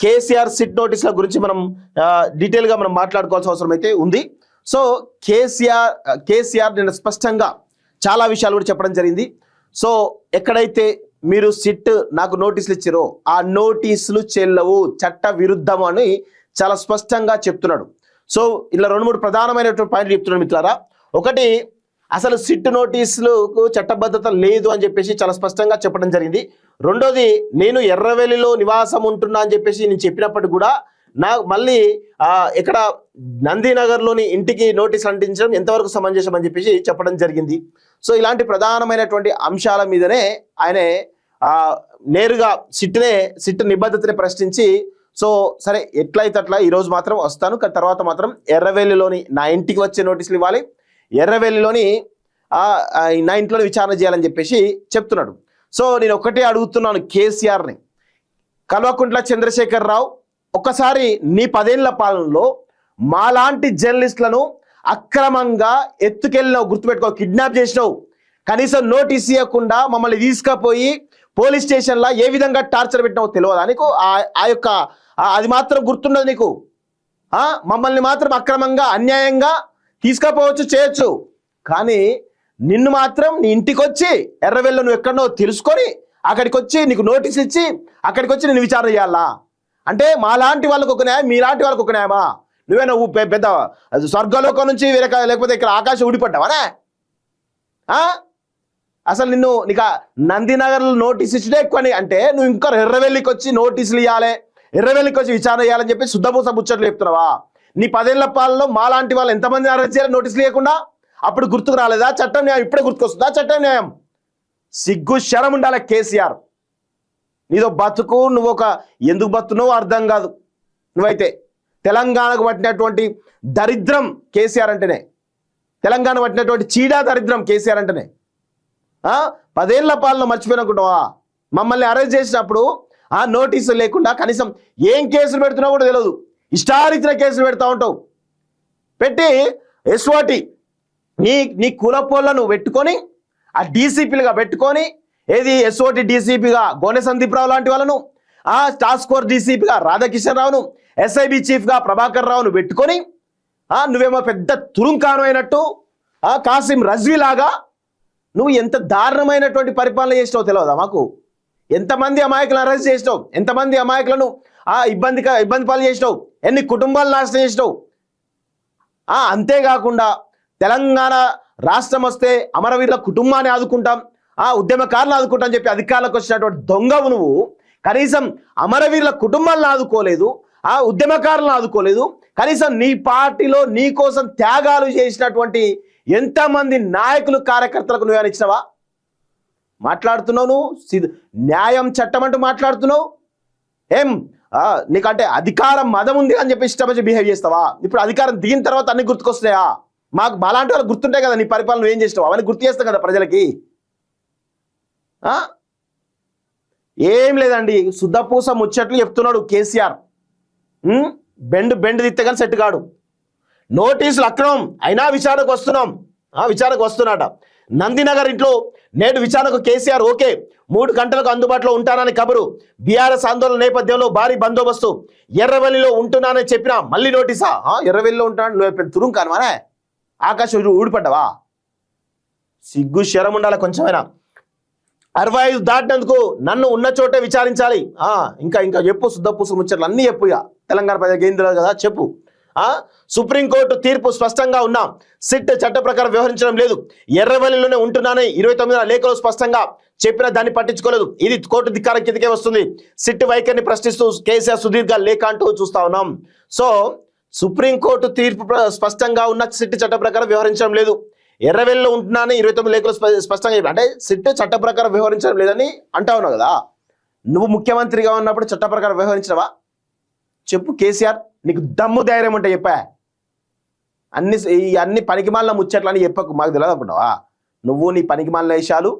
KCR SIT నోటీసుల గురించి మనం డీటెయిల్గా మనం మాట్లాడుకోవాల్సిన అవసరం అయితే ఉంది. సో కేసీఆర్ నిన్న స్పష్టంగా చాలా విషయాలు కూడా చెప్పడం జరిగింది. సో ఎక్కడైతే మీరు సిట్ నాకు నోటీసులు ఇచ్చారో ఆ నోటీసులు చెల్లవు, చట్ట విరుద్ధము అని చాలా స్పష్టంగా చెప్తున్నాడు. సో ఇలా 2-3 ప్రధానమైనటువంటి పాయింట్లు చెప్తున్నాడు మిత్రులారా. ఒకటి, అసలు సిట్ నోటీసులకు చట్టబద్ధత లేదు అని చెప్పేసి చాలా స్పష్టంగా చెప్పడం జరిగింది. రెండోది, నేను ఎర్రవెల్లిలో నివాసం ఉంటున్నా అని చెప్పేసి నేను చెప్పినప్పటికీ కూడా మళ్ళీ ఇక్కడ నందినగర్లోని ఇంటికి నోటీసులు అంటించడం ఎంతవరకు సమంజసం అని చెప్పేసి చెప్పడం జరిగింది. సో ఇలాంటి ప్రధానమైనటువంటి అంశాల మీదనే ఆయన నేరుగా సిట్ నిబద్ధతని ప్రశ్నించి, సో సరే ఎట్లయితే అట్లా ఈరోజు మాత్రం వస్తాను, కానీ తర్వాత మాత్రం ఎర్రవెల్లిలోని నా ఇంటికి వచ్చే నోటీసులు ఇవ్వాలి, ఎర్రవెల్లిలోని నా ఇంట్లోని విచారణ చేయాలని చెప్పేసి చెప్తున్నాడు. సో నేను ఒకటే అడుగుతున్నాను కేసీఆర్ని, కల్వకుంట్ల చంద్రశేఖర్ రావు, ఒక్కసారి నీ 10 ఏళ్ల పాలనలో మాలాంటి జర్నలిస్టులను అక్రమంగా ఎత్తుకెళ్ళినావు, గుర్తుపెట్టుకో, కిడ్నాప్ చేసినావు, కనీసం నోటీస్ ఇవ్వకుండా మమ్మల్ని తీసుకుపోయి పోలీస్ స్టేషన్లో ఏ విధంగా టార్చర్ పెట్టినావు తెలియదా నీకు? అది మాత్రం గుర్తుండదు నీకు. మమ్మల్ని మాత్రం అక్రమంగా అన్యాయంగా తీసుకుపోవచ్చు, చేయొచ్చు, కానీ నిన్ను మాత్రం నీ ఇంటికి వచ్చి ఎర్రవెల్లో నువ్వు ఎక్కడనో తెలుసుకొని అక్కడికి వచ్చి నీకు నోటీస్ ఇచ్చి అక్కడికి వచ్చి నేను విచారణ చేయాలా అంటే మాలాంటి వాళ్ళకు ఒక న్యాయం, మీలాంటి వాళ్ళకు ఒక న్యాయమా? నువ్వే నువ్వు పెద్ద స్వర్గలోకం నుంచి లేకపోతే ఇక్కడ ఆకాశం ఊడిపడ్డావానే? అసలు నీకు నందినగర్లో నోటీస్ ఇచ్చితే ఎక్కువ అంటే నువ్వు ఇంకా ఎర్రవెల్లికి వచ్చి నోటీసులు ఇవ్వాలి, ఎర్రవెల్లికి వచ్చి విచారణ చేయాలని చెప్పి శుద్ధపూస ముచ్చట్లు చెప్తున్నావా? నీ 10 ఏళ్ల పాలనలో మాలాంటి వాళ్ళు ఎంతమంది అరెస్ట్ చేయాలి నోటీసులు ఇవ్వకుండా? అప్పుడు గుర్తుకు రాలేదా చట్టం న్యాయం? ఇప్పుడే గుర్తుకొస్తుందా చట్టం న్యాయం? సిగ్గు శరం ఉండాలి కేసీఆర్. నీదో బతుకు, నువ్వు ఎందుకు బతుకున్నావో అర్థం కాదు. నువ్వైతే తెలంగాణకు పట్టినటువంటి దరిద్రం కేసీఆర్ అంటేనే, తెలంగాణ పట్టినటువంటి చీడా దరిద్రం కేసీఆర్ అంటేనే. 10 ఏళ్ల పాలన మర్చిపోయినకుంటావా? మమ్మల్ని అరెస్ట్ చేసినప్పుడు నోటీసులు లేకుండా కనీసం ఏం కేసులు పెడుతున్నావు కూడా తెలియదు, ఇష్టారీతిన కేసులు పెడతా ఉంటావు. పెట్టి ఎస్ఓటి నీ కులపోళ్లను పెట్టుకొని ఆ డీసీపీలుగా పెట్టుకొని, ఏది ఎస్ఓటి డీసీపీగా గోనె సందీప్రావు లాంటి వాళ్ళను, టాస్క్ ఫోర్స్ డీసీపీగా రాధాకిషన్ రావును, ఎస్ఐబి చీఫ్గా ప్రభాకర్ రావును పెట్టుకొని నువ్వేమో పెద్ద తురుంకాను అయినట్టు కాసిం రజ్వీ లాగా నువ్వు ఎంత దారుణమైనటువంటి పరిపాలన చేసినావు తెలియదా మాకు? ఎంతమంది అమాయకులను అరెస్ట్ చేసినావు, ఎంతమంది అమాయకులను ఇబ్బంది పాలు చేసినావు, ఎన్ని కుటుంబాలు నాశనం చేసినావు. అంతేకాకుండా తెలంగాణ రాష్ట్రం వస్తే అమరవీరుల కుటుంబాన్ని ఆదుకుంటాం, ఉద్యమకారులను ఆదుకుంటాం అని చెప్పి అధికారులకు వచ్చినటువంటి దొంగవు నువ్వు. కనీసం అమరవీరుల కుటుంబాలను ఆదుకోలేదు, ఉద్యమకారులను ఆదుకోలేదు, కనీసం నీ పార్టీలో నీ కోసం త్యాగాలు చేసినటువంటి ఎంతమంది నాయకులు కార్యకర్తలకు నువ్వేమైనా ఇచ్చినావా? మాట్లాడుతున్నావు నువ్వు న్యాయం చట్టం అంటూ మాట్లాడుతున్నావు. ఏం నీకంటే అధికారం మదం ఉంది అని చెప్పి ఇష్టం వచ్చి బిహేవ్ చేస్తావా? ఇప్పుడు అధికారం దిగిన తర్వాత అన్ని గుర్తుకొస్తాయా? మాలాంటి వాళ్ళు గుర్తుంటాయి కదా నీ పరిపాలన, నువ్వు ఏం చేస్తావు అవన్నీ గుర్తు చేస్తావు కదా ప్రజలకి. ఏం లేదండి, శుద్ధపూస ముచ్చట్లు చెప్తున్నాడు కేసీఆర్. బెండ్ తిత్తే కానీ సెట్ కాడు. నోటీసులు అక్రమం అయినా విచారణకు వస్తున్నాట. నందినగర్ ఇంట్లో నేడు విచారణకు కేసీఆర్ ఓకే, 3 గంటలకు అందుబాటులో ఉంటానని కబురు. బీఆర్ఎస్ ఆందోళన నేపథ్యంలో భారీ బందోబస్తు. ఎర్రవెల్లిలో ఉంటున్నానని చెప్పినా మళ్ళీ నోటీసా? ఎర్రవెల్లిలో ఉంటాను నువ్వు తురుంకానమానే? ఆకాశం ఊడిపడ్డావా? సిగ్గు శరం ఉండాలి కొంచెమైనా. 65 దాటినందుకు నన్ను ఉన్న చోటే విచారించాలి. ఇంకా చెప్పు, శుద్ధపూస ముచ్చట్లు అన్నీ చెప్పు. ఇక తెలంగాణ ప్రజలకు ఏం తెలియదు కదా, చెప్పు. సుప్రీంకోర్టు తీర్పు స్పష్టంగా ఉన్నా సిట్ చట్ట ప్రకారం వ్యవహరించడం లేదు. ఎర్రవెల్లిలోనే ఉంటున్నానని 29న లేఖలో స్పష్టంగా చెప్పిన దాన్ని పట్టించుకోలేదు. ఇది కోర్టు ధిక్కారం కిందకే వస్తుంది. సిట్ వైఖరిని ప్రశ్నిస్తూ కేసీఆర్ సుదీర్ఘ లేఖ అంటూ చూస్తా ఉన్నాం. సో సుప్రీంకోర్టు తీర్పు స్పష్టంగా ఉన్న సిట్ చట్ట ప్రకారం వ్యవహరించడం లేదు. ఎర్రవెల్లిలో ఉంటున్నానని 29 లేఖలో స్పష్టంగా చెప్పి, అంటే సిట్ చట్ట ప్రకారం వ్యవహరించడం లేదని అంటా ఉన్నావు కదా. నువ్వు ముఖ్యమంత్రిగా ఉన్నప్పుడు చట్ట ప్రకారం వ్యవహరించినవా? చెప్పు కేసీఆర్, నీకు దమ్ము ధైర్యం ఉంటే చెప్పా. అన్ని పనికిమాలిన ముచ్చట్లని చెప్పకు, మాకు తెలియదు అనుకుంటావా? నువ్వు నీ పనికిమాలిన విషయాలు.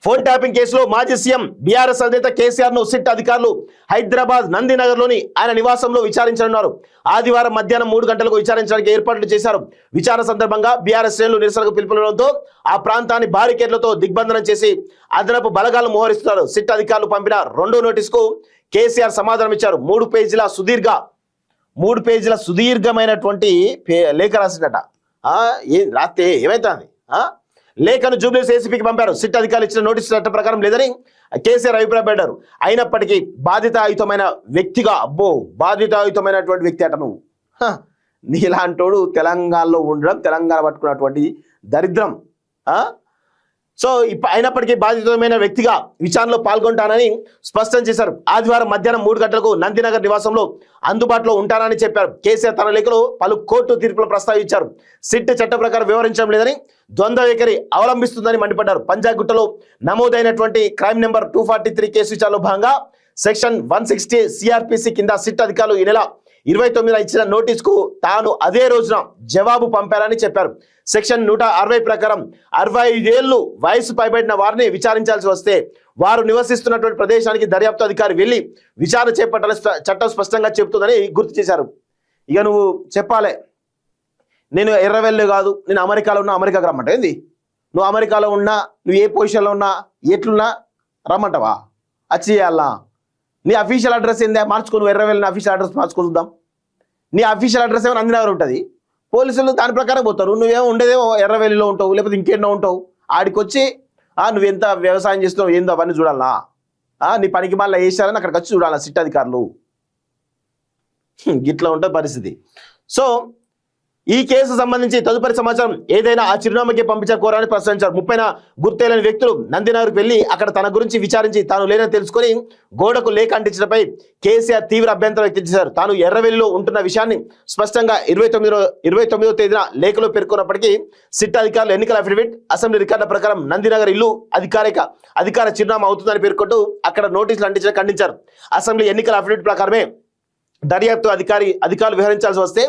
ఫోన్ ట్యాపింగ్ కేసులో మాజీ సీఎం బీఆర్ఎస్ అధినేత కేసీఆర్ ను సిట్ అధికారులు హైదరాబాద్ నందినగర్లోని ఆయన నివాసంలో విచారించనున్నారు. ఆదివారం మధ్యాహ్నం 3 గంటలకు విచారించడానికి ఏర్పాట్లు చేశారు. విచారణ సందర్భంగా బీఆర్ఎస్ శ్రేణులు నిరసనకు పిలుపునడంతో ఆ ప్రాంతాన్ని బారికేడ్లతో దిగ్బంధనం చేసి అదనపు బలగాలను మోహరిస్తున్నారు. సిట్ అధికారులు పంపిన 2వ నోటీసుకు కేసీఆర్ సమాధానం ఇచ్చారు. 3 పేజీల సుదీర్ఘమైనటువంటి లేఖ రాసిందట. రాస్తే ఏమైతుంది? లేఖను జూబ్లీహిల్స్ ఏసీపీకి పంపారు. సిట్ అధికారులు ఇచ్చిన నోటీసు చట్టం ప్రకారం లేదని కేసీఆర్ అభిప్రాయపడ్డారు. అయినప్పటికీ బాధితాయుతమైన వ్యక్తిగా, బాధితాయుతమైనటువంటి వ్యక్తి అట నువ్వు. నీలాంటోడు తెలంగాణలో ఉండడం, తెలంగాణ పట్టుకున్నటువంటి దరిద్రం. సో అయినప్పటికీ బాధితమైన వ్యక్తిగా విచారణలో పాల్గొంటానని స్పష్టం చేశారు. ఆదివారం మధ్యాహ్నం 3 గంటలకు నందినగర్ నివాసంలో అందుబాటులో ఉంటానని చెప్పారు. కేసీఆర్ తన లేఖలో పలు కోర్టు తీర్పులు ప్రస్తావించారు. సిట్ చట్ట ప్రకారం వివరించడం లేదని, ద్వంద్వ వైఖరి అవలంబిస్తుందని మండిపడ్డారు. పంజాగుట్టలో నమోదైనటువంటి క్రైమ్ నెంబర్ 243 కేసు విచారణలో భాగంగా సెక్షన్ 160 సిఆర్పిసి కింద సిట్ అధికారులు ఈ నెల 29న ఇచ్చిన నోటీసుకు తాను అదే రోజున జవాబు పంపారని చెప్పారు. సెక్షన్ 160 ప్రకారం 65 ఏళ్లు వయసు పైబడిన వారిని విచారించాల్సి వస్తే వారు నివసిస్తున్నటువంటి ప్రదేశానికి దర్యాప్తు అధికారి వెళ్లి విచారణ చేపట్టాలని చట్టం స్పష్టంగా చెబుతుందని గుర్తు చేశారు. ఇక నువ్వు చెప్పాలి, నేను ఎర్రవెల్లి కాదు, నేను అమెరికాలో ఉన్నా, అమెరికాకి రమ్మంట ఏంది? నువ్వు అమెరికాలో ఉన్నా, నువ్వు ఏ పొజిషన్లో ఉన్నా, ఎట్లున్నా రమ్మంటావా? వచ్చి చేయాలా? నీ అఫీషియల్ అడ్రస్ ఏందా? మార్చుకో. నువ్వు ఎర్రవెల్లిని అఫీషియల్ అడ్రస్ మార్చుకో చూద్దాం. నీ అఫీషియల్ అడ్రస్ ఏమైనా నందినగర్ ఉంటుంది, పోలీసులు దాని ప్రకారం పోతారు. నువ్వేమో ఉండేదేమో ఎర్రవెల్లిలో ఉంటావు, లేకపోతే ఇంకేన్నో ఉంటావు. ఆడికొచ్చి నువ్వెంత వ్యవసాయం చేస్తున్నావు ఏందో అవన్నీ చూడాలా? నీ పనికి మళ్ళీ వేసారని అక్కడికి వచ్చి చూడాలా సిట్ అధికారులు. గిట్లా ఉంటుంది పరిస్థితి. సో ఈ కేసు సంబంధించి తదుపరి సమాచారం ఏదైనా ఆ చిరునామాకి పంపించకోరని ప్రశ్నించారు. 30న గుర్తేలేని వ్యక్తులు నందినగర్కు వెళ్లి అక్కడ తన గురించి విచారించి తాను లేనని తెలుసుకొని గోడకు లేఖ అంటించడంపై కేసీఆర్ తీవ్ర అభ్యంతరం వ్యక్తం చేశారు. తాను ఎర్రవెల్లిలో ఉంటున్న విషయాన్ని స్పష్టంగా 29వ తేదీన లేఖలో పేర్కొన్నప్పటికీ సిట్ అధికారులు ఎన్నికల అఫిడవిట్, అసెంబ్లీ రికార్డుల ప్రకారం నందినగర్ ఇల్లు అధికార చిరునామా అవుతుందని పేర్కొంటూ అక్కడ నోటీసులు అంటించడం ఖండించారు. అసెంబ్లీ ఎన్నికల అఫిడవిట్ ప్రకారమే దర్యాప్తు అధికారులు వ్యవహరించాల్సి వస్తే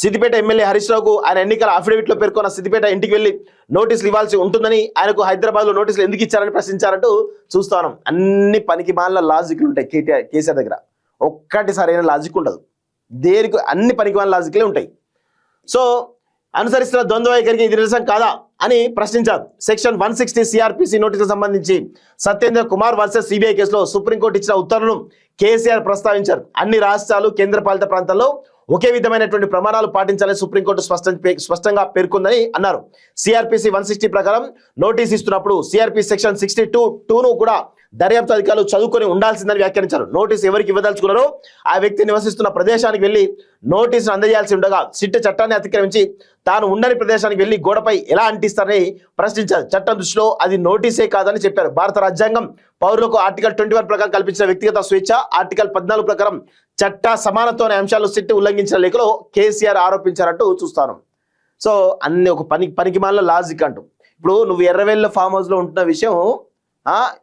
సిద్దిపేట ఎమ్మెల్యే హరీష్ రావుకు ఆయన ఎన్నికల అఫిడవిట్లో పేర్కొన్న సిద్దిపేట ఇంటికి వెళ్లి నోటీసులు ఇవ్వాల్సి ఉంటుందని, ఆయనకు హైదరాబాద్లో నోటీసులు ఎందుకు ఇచ్చారని ప్రశ్నించారంటూ చూస్తాను. అన్ని పనికి మాల లాజిక్లు ఉంటాయి కేసీఆర్ దగ్గర. ఒక్కటి సరైన లాజిక్ ఉండదు. దేనికి అన్ని పనికి మాల లాజిక్లే ఉంటాయి. సో అనుసరిస్తున్న ద్వంద్వ వైఖరికి ఇది నిరసన కాదా అని ప్రశ్నించారు. సెక్షన్ 160 సిఆర్పిసి నోటీసుకు సంబంధించి సత్యేంద్ర కుమార్ వర్సెస్ సిబిఐ కేసులో సుప్రీంకోర్టు ఇచ్చిన ఉత్తర్వులను కేసీఆర్ ప్రస్తావించారు. అన్ని రాష్ట్రాలు, కేంద్రపాలిత ప్రాంతాల్లో ఒకే విధమైనటువంటి ప్రమాణాలు పాటించాలని సుప్రీంకోర్టు స్పష్టంగా పేర్కొందని అన్నారు. సిఆర్పిసి 160 ప్రకారం నోటీస్ ఇస్తున్నప్పుడు సిఆర్పిసి సెక్షన్ 62(2)ను కూడా దర్యాప్తు అధికారులు చదువుకొని ఉండాల్సిందని వ్యాఖ్యానించారు. నోటీసు ఎవరికి ఇవ్వదలుచుకున్నారో ఆ వ్యక్తి నివసిస్తున్న ప్రదేశానికి వెళ్లి నోటీసును అందజేయాల్సి ఉండగా సిట్ చట్టాన్ని అతిక్రమించి తాను ఉండని ప్రదేశానికి వెళ్లి గోడపై ఎలా అంటిస్తారని ప్రశ్నించారు. చట్టం దృష్టిలో అది నోటీసే కాదని చెప్పారు. భారత రాజ్యాంగం పౌరులకు ఆర్టికల్ 21 ప్రకారం కల్పించిన వ్యక్తిగత స్వేచ్ఛ, ఆర్టికల్ 14 ప్రకారం చట్ట సమానత్వం అనే అంశాలు సిట్ ఉల్లంఘించిన లేఖలో కేసీఆర్ ఆరోపించారంటూ చూస్తాను. సో అన్ని ఒక పనికి మాల లాజిక్ అంటూ. ఇప్పుడు నువ్వు ఎర్రవెల్లి ఫామ్ హౌస్ లో ఉంటున్న విషయం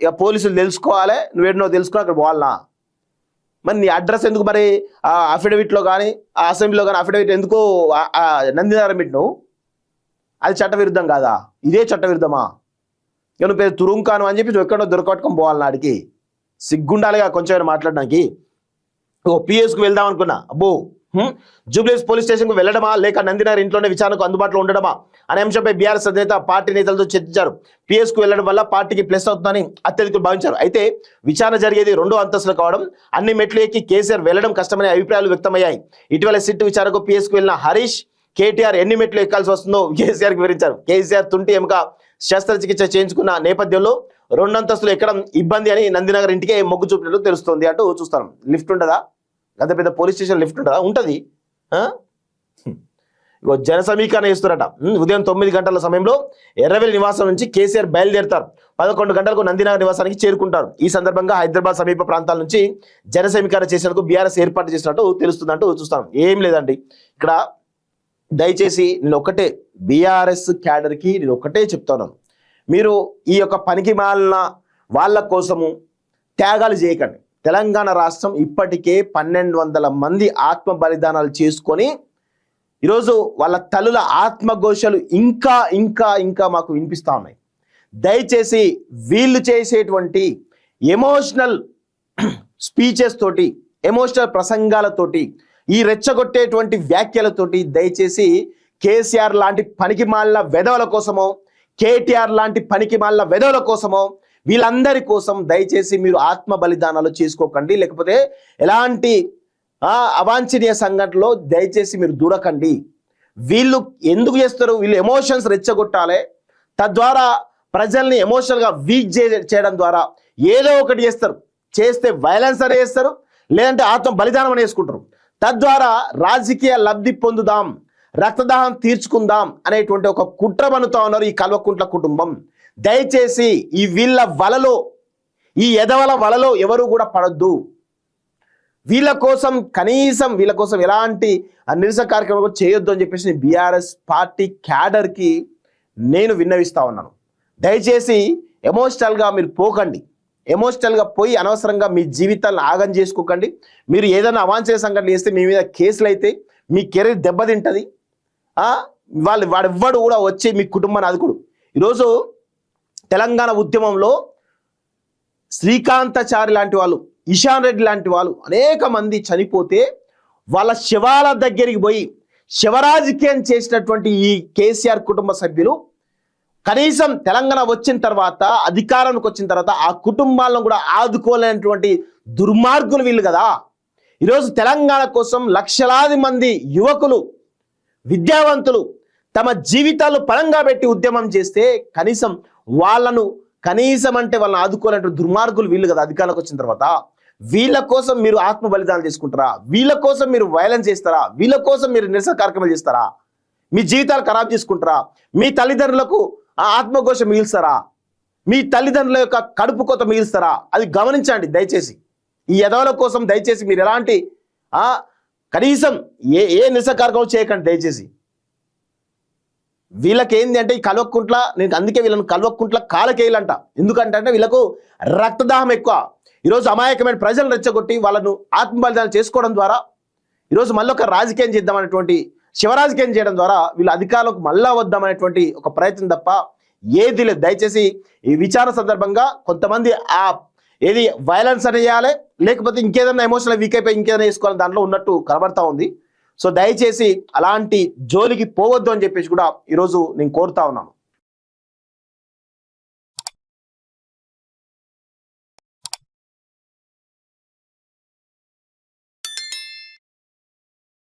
ఇక పోలీసులు తెలుసుకోవాలి, నువ్వేంటో తెలుసుకుని అక్కడ పోవాలనా? మరి నీ అడ్రస్ ఎందుకు మరి అఫిడవిట్లో కానీ అసెంబ్లీలో కానీ అఫిడవిట్ ఎందుకు నందినగర్ పెట్టినావు? అది చట్టవిరుద్ధం కాదా? ఇదే చట్టవిరుద్ధమా? ఇక నువ్వు పేరు తురుంకాను అని చెప్పి నువ్వు ఎక్కడో దొరకట్టుకొని పోవాలి. నాడికి సిగ్గుండాలిగా కొంచెం మాట్లాడడానికి. పిఎస్కు వెళ్దాం అనుకున్నా, అబ్బో జూబ్లీహిల్స్ పోలీస్ స్టేషన్కు వెళ్ళడమా లేక నందినగర్ ఇంట్లోనే విచారణకు అందుబాటులో ఉండడమా అనే అంశంపై బీఆర్ఎస్ అధినేత పార్టీ నేతలతో చర్చించారు. పిఎస్కు వెళ్లడం వల్ల పార్టీకి ప్లస్ అవుతుందని అత్యధికులు భావించారు. అయితే విచారణ జరిగేది 2వ అంతస్తులు కావడం, అన్ని మెట్లు ఎక్కి కేసీఆర్ వెళ్లడం కష్టమనే అభిప్రాయాలు వ్యక్తమయ్యాయి. ఇటీవల సిట్ విచారణకు పిఎస్కు వెళ్లిన హరీష్, కేటీఆర్ ఎన్ని మెట్లు ఎక్కాల్సి వస్తుందో కేసీఆర్కి వివరించారు. కేసీఆర్ తుంటి ఎముక శస్త్రచికిత్స చేయించుకున్న నేపథ్యంలో 2 అంతస్తులు ఎక్కడం ఇబ్బంది అని నందినగర్ ఇంటికే మొగ్గు చూపినట్టు తెలుస్తోంది అంటూ చూస్తాను. లిఫ్ట్ ఉండదా? అంత పెద్ద పోలీస్ స్టేషన్ లిఫ్ట్ ఉంటుందా? ఉంటుంది. ఇగో జన సమీకరణ చేస్తారట. ఉదయం 9 గంటల సమయంలో ఎర్రవెల్లి నివాసం నుంచి కేసీఆర్ బయలుదేరుతారు. 11 గంటలకు నందినగర్ నివాసానికి చేరుకుంటారు. ఈ సందర్భంగా హైదరాబాద్ సమీప ప్రాంతాల నుంచి జన సమీకరణ చేసేందుకు బీఆర్ఎస్ ఏర్పాటు చేసినట్టు తెలుస్తుందంటూ చూస్తాను. ఏం లేదండి, ఇక్కడ దయచేసి నేను ఒకటే బీఆర్ఎస్ క్యాడర్కి నేను ఒకటే చెప్తాను, మీరు ఈ యొక్క పనికి మాలిన వాళ్ళ కోసము త్యాగాలు చేయకండి. తెలంగాణ రాష్ట్రం ఇప్పటికే 1200 మంది ఆత్మ బలిదానాలు చేసుకొని ఈరోజు వాళ్ళ తల్లుల ఆత్మఘోషలు ఇంకా ఇంకా ఇంకా మాకు వినిపిస్తూ ఉన్నాయి. దయచేసి వీళ్ళు చేసేటువంటి ఎమోషనల్ స్పీచెస్ తోటి, ఎమోషనల్ ప్రసంగాలతోటి, ఈ రెచ్చగొట్టేటువంటి వ్యాఖ్యలతోటి దయచేసి కేసీఆర్ లాంటి పనికి మాలిన వెధవల కోసమో, కేటీఆర్ లాంటి పనికి మాలిన వెధవల కోసమో వీళ్ళందరి కోసం దయచేసి మీరు ఆత్మ బలిదానాలు చేసుకోకండి, లేకపోతే ఎలాంటి అవాంఛనీయ సంఘటనలో దయచేసి మీరు దూరకండి. వీళ్ళు ఎందుకు చేస్తారు? వీళ్ళు ఎమోషన్స్ రెచ్చగొట్టాలి, తద్వారా ప్రజల్ని ఎమోషనల్గా వీక్ చేయడం ద్వారా ఏదో ఒకటి చేస్తారు. చేస్తే వైలెన్స్ అని చేస్తారు, లేదంటే ఆత్మ బలిదానం అని వేసుకుంటారు. తద్వారా రాజకీయ లబ్ధి పొందుదాం, రక్తదాహం తీర్చుకుందాం అనేటువంటి ఒక కుట్ర పన్నుతా ఉన్నారు ఈ కల్వకుంట్ల కుటుంబం. దయచేసి ఈ వీళ్ళ వలలో, ఈ ఎదవల వలలో ఎవరు కూడా పడొద్దు. వీళ్ళ కోసం ఎలాంటి నిరసన కార్యక్రమం చేయొద్దు అని చెప్పేసి బీఆర్ఎస్ పార్టీ క్యాడర్కి నేను విన్నవిస్తా ఉన్నాను. దయచేసి ఎమోషనల్గా మీరు పోకండి, ఎమోషనల్గా పోయి అనవసరంగా మీ జీవితాలను ఆగం చేసుకోకండి. మీరు ఏదైనా అవాంఛనీయ సంఘటన చేస్తే మీ మీద కేసులు అయితే మీ కెరీర్ దెబ్బతింటుంది. వాడెవ్వడు కూడా వచ్చి మీ కుటుంబాన్ని ఆదుకోడు. ఈరోజు తెలంగాణ ఉద్యమంలో శ్రీకాంతాచారి లాంటి వాళ్ళు, ఇషాన్ రెడ్డి లాంటి వాళ్ళు అనేక మంది చనిపోతే వాళ్ళ శవాల దగ్గరికి పోయి శవరాజకీయం చేసినటువంటి ఈ కేసీఆర్ కుటుంబ సభ్యులు కనీసం తెలంగాణ వచ్చిన తర్వాత, అధికారానికి వచ్చిన తర్వాత ఆ కుటుంబాలను కూడా ఆదుకోలేనటువంటి దుర్మార్గులు వీళ్ళు కదా. ఈరోజు తెలంగాణ కోసం లక్షలాది మంది యువకులు, విద్యావంతులు తమ జీవితాలు పరంగా పెట్టి ఉద్యమం చేస్తే కనీసం వాళ్ళను ఆదుకోలేనటువంటి దుర్మార్గులు వీళ్ళు కదా అధికారంలోకి వచ్చిన తర్వాత. వీళ్ళ కోసం మీరు ఆత్మ బలిదానం చేసుకుంటారా? వీళ్ళ కోసం మీరు వైలెన్స్ చేస్తారా? వీళ్ళ కోసం మీరు నిరసన కార్యక్రమాలు చేస్తారా? మీ జీవితాలు ఖరాబ్ చేసుకుంటారా? మీ తల్లిదండ్రులకు ఆత్మఘోష మిగిల్స్తారా? మీ తల్లిదండ్రుల యొక్క కడుపు కోత మిగిల్స్తారా? అది గమనించండి దయచేసి. ఈ ఎదవల కోసం దయచేసి మీరు ఎలాంటి కనీసం ఏ నిరసన కార్యక్రమం చేయకండి దయచేసి. వీళ్ళకి ఏంది అంటే ఈ కల్వకుంట్ల, నేను అందుకే వీళ్ళని కల్వకుంట్ల కాలకేయాలంట. ఎందుకంటే వీళ్ళకు రక్తదాహం ఎక్కువ. ఈరోజు అమాయకమైన ప్రజలను రెచ్చగొట్టి వాళ్ళను ఆత్మ బలిదానం చేసుకోవడం ద్వారా ఈరోజు మళ్ళీ ఒక రాజకీయం చేద్దామనేటువంటి, శివరాజకీయం చేయడం ద్వారా వీళ్ళు అధికారులకు మళ్ళా వద్దామనేటువంటి ఒక ప్రయత్నం తప్ప ఏది లేదు. దయచేసి ఈ విచారణ సందర్భంగా కొంతమంది ఏది వైలెన్స్ అని చేయాలి, లేకపోతే ఇంకేదైనా ఎమోషనల్ వీక్ అయిపోయి ఇంకేదైనా వేసుకోవాలని దాంట్లో ఉన్నట్టు కనబడతా ఉంది. సో దయచేసి అలాంటి జోలికి పోవద్దు అని చెప్పేసి కూడా ఈరోజు నేను కోరుతా ఉన్నాను.